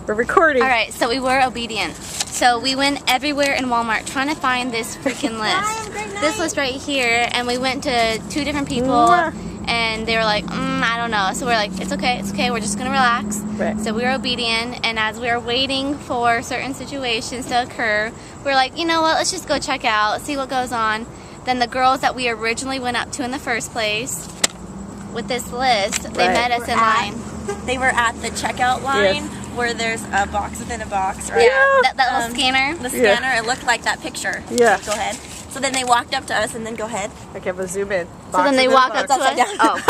We're recording. All right, so we were obedient. So we went everywhere in Walmart trying to find this freaking list. This list right here, and we went to 2 different people, and they were like, I don't know. So we're like, it's okay, we're just gonna relax. Right. So we were obedient, and as we were waiting for certain situations to occur, we were like, you know what, let's just go check out, see what goes on. Then the girls that we originally went up to in the first place with this list, they met us in line. They were at the checkout line where there's a box within a box, right? Yeah, that little scanner. The scanner, it looked like that picture. Yeah. Go ahead. So then they walked up to us, and then go ahead. Okay, but zoom in. So then they walk up to us. Oh,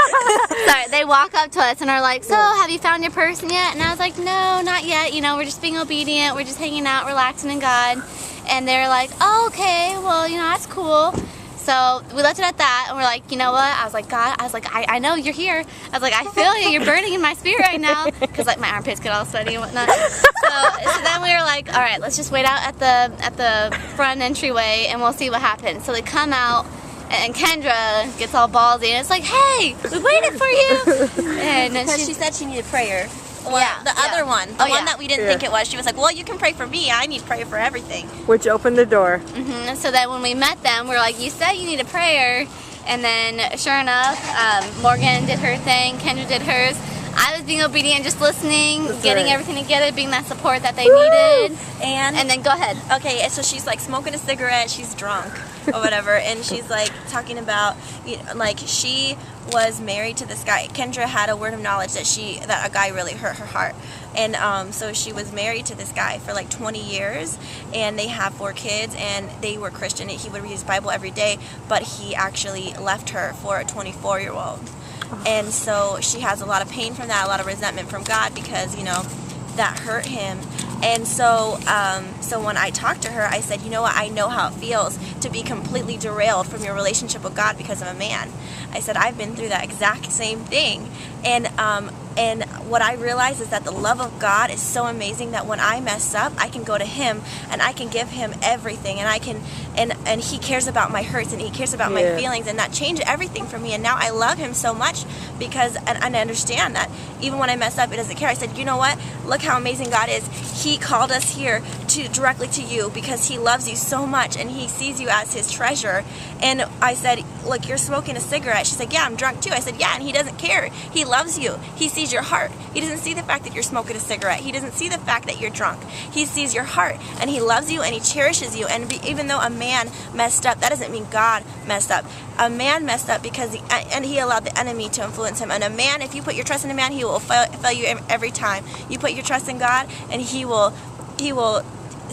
sorry. They walk up to us and are like, "So, have you found your person yet?" And I was like, "No, not yet. You know, we're just being obedient. We're just hanging out, relaxing in God." And they're like, "Oh, okay. Well, you know, that's cool." So we left it at that, and we're like, you know what? I was like, God, I know you're here. I was like, I feel you. You're burning in my spirit right now, because like my armpits get all sweaty and whatnot. So then we were like, all right, let's just wait out at the front entryway, and we'll see what happens. So they come out, and Kendra gets all ballsy, and it's like, hey, we waited for you. And then Because she said she needed prayer. Well, Yeah, the yeah. other one, the one that we didn't think it was, she was like, well, you can pray for me. I need prayer for everything. Which opened the door. So then when we met them, we were like, you said you needed prayer. And then sure enough, Morgan did her thing, Kendra did hers. I was being obedient, just listening, getting everything together, being that support that they needed. And then go ahead. Okay, so she's like smoking a cigarette, she's drunk or whatever, and she's like talking about, you know, like she was married to this guy. Kendra had a word of knowledge that a guy really hurt her heart. And so she was married to this guy for like 20 years, and they have 4 kids, and they were Christian. He would read his Bible every day, but he actually left her for a 24-year-old. And so she has a lot of pain from that, a lot of resentment from God, because, you know, that hurt him. And so so when I talked to her, I said, you know what, I know how it feels to be completely derailed from your relationship with God because of a man. I said, I've been through that exact same thing. And what I realized is that the love of God is so amazing that when I mess up, I can go to Him and I can give Him everything, and I can, and He cares about my hurts, and He cares about my feelings, and that changed everything for me. And now I love Him so much because, and I understand that even when I mess up, it doesn't care. I said, you know what? Look how amazing God is. He called us here directly to you because He loves you so much, and He sees you as His treasure. And I said, look, you're smoking a cigarette. She's like, yeah, I'm drunk too. I said, yeah, and He doesn't care. He loves you. He sees your heart. He doesn't see the fact that you're smoking a cigarette. He doesn't see the fact that you're drunk. He sees your heart, and He loves you, and He cherishes you. And even though a man messed up, that doesn't mean God messed up. A man messed up because he allowed the enemy to influence him. And a man, if you put your trust in a man, he will fail you every time. You put your trust in God, and He will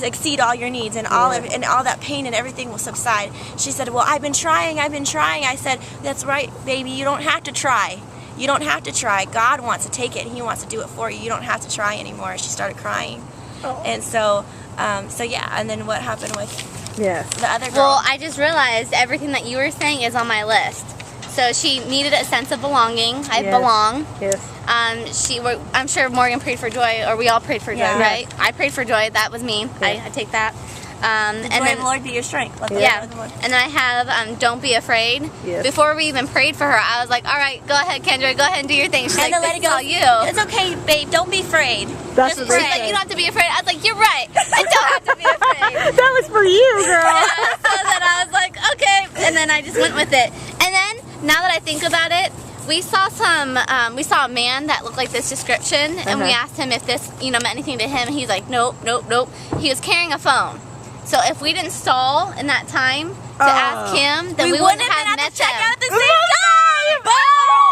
exceed all your needs, and all that pain and everything will subside. She said, well, I've been trying. I said, that's right, baby, you don't have to try. You don't have to try. God wants to take it, and He wants to do it for you. You don't have to try anymore. She started crying. And so yeah, and then what happened with the other girl? Well, I just realized everything that you were saying is on my list. So she needed a sense of belonging. I belong. Yes. I'm sure Morgan prayed for joy, or we all prayed for joy, right? I prayed for joy. That was me. I take that. The joy of the Lord be your strength. And then I have don't be afraid. Yes. Before we even prayed for her, I was like, all right, go ahead, Kendra, go ahead and do your thing. She's and like, let it go. All you. It's okay, babe. Don't be afraid. That's Just what She's pray. like, you don't have to be afraid. I was like, you're right. I don't have to be afraid. That was for you, girl. So then I was like, okay. And then I just went with it. And then, now that I think about it, we saw a man that looked like this description, and we asked him if this, meant anything to him, and he's like, nope, nope, nope. He was carrying a phone. So if we didn't stall in that time to ask him, then we wouldn't